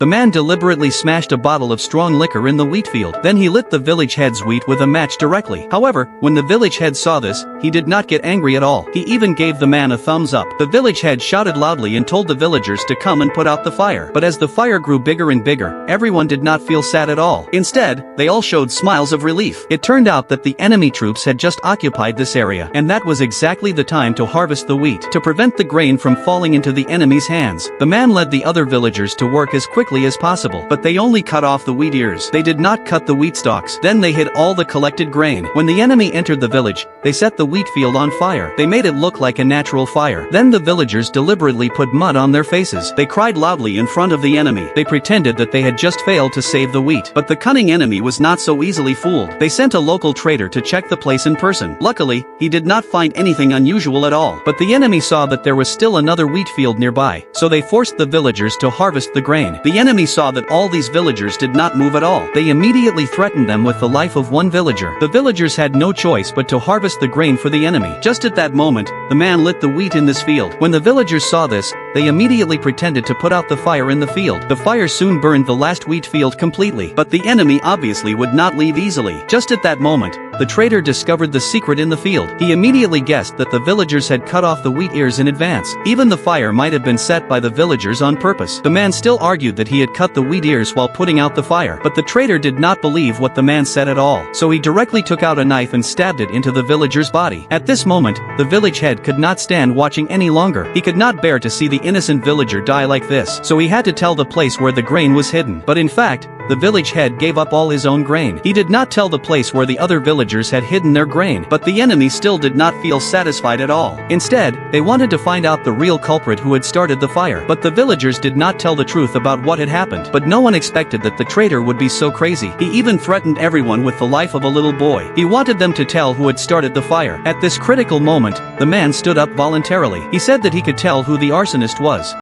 The man deliberately smashed a bottle of strong liquor in the wheat field. Then he lit the village head's wheat with a match directly. However, when the village head saw this, he did not get angry at all. He even gave the man a thumbs up. The village head shouted loudly and told the villagers to come and put out the fire. But as the fire grew bigger and bigger, everyone did not feel sad at all. Instead, they all showed smiles of relief. It turned out that the enemy troops had just occupied this area, and that was exactly the time to harvest the wheat. To prevent the grain from falling into the enemy's hands, the man led the other villagers to work as quickly as possible. But they only cut off the wheat ears. They did not cut the wheat stalks. Then they hid all the collected grain. When the enemy entered the village, they set the wheat field on fire. They made it look like a natural fire. Then the villagers deliberately put mud on their faces. They cried loudly in front of the enemy. They pretended that they had just failed to save the wheat. But the cunning enemy was not so easily fooled. They sent a local trader to check the place in person. Luckily, he did not find anything unusual at all. But the enemy saw that there was still another wheat field nearby, so they forced the villagers to harvest the grain. The enemy saw that all these villagers did not move at all. They immediately threatened them with the life of one villager. The villagers had no choice but to harvest the grain for the enemy. Just at that moment, the man lit the wheat in this field. When the villagers saw this, they immediately pretended to put out the fire in the field. The fire soon burned the last wheat field completely. But the enemy obviously would not leave easily. Just at that moment, the trader discovered the secret in the field. He immediately guessed that the villagers had cut off the wheat ears in advance. Even the fire might have been set by the villagers on purpose. The man still argued that he had cut the wheat ears while putting out the fire. But the trader did not believe what the man said at all. So he directly took out a knife and stabbed it into the villager's body. At this moment, the village head could not stand watching any longer. He could not bear to see the innocent villager die like this. So he had to tell the place where the grain was hidden. But in fact, the village head gave up all his own grain. He did not tell the place where the other villagers had hidden their grain. But the enemy still did not feel satisfied at all. Instead, they wanted to find out the real culprit who had started the fire. But the villagers did not tell the truth about what had happened. But no one expected that the traitor would be so crazy. He even threatened everyone with the life of a little boy. He wanted them to tell who had started the fire. At this critical moment, the man stood up voluntarily. He said that he could tell who the arsonist was.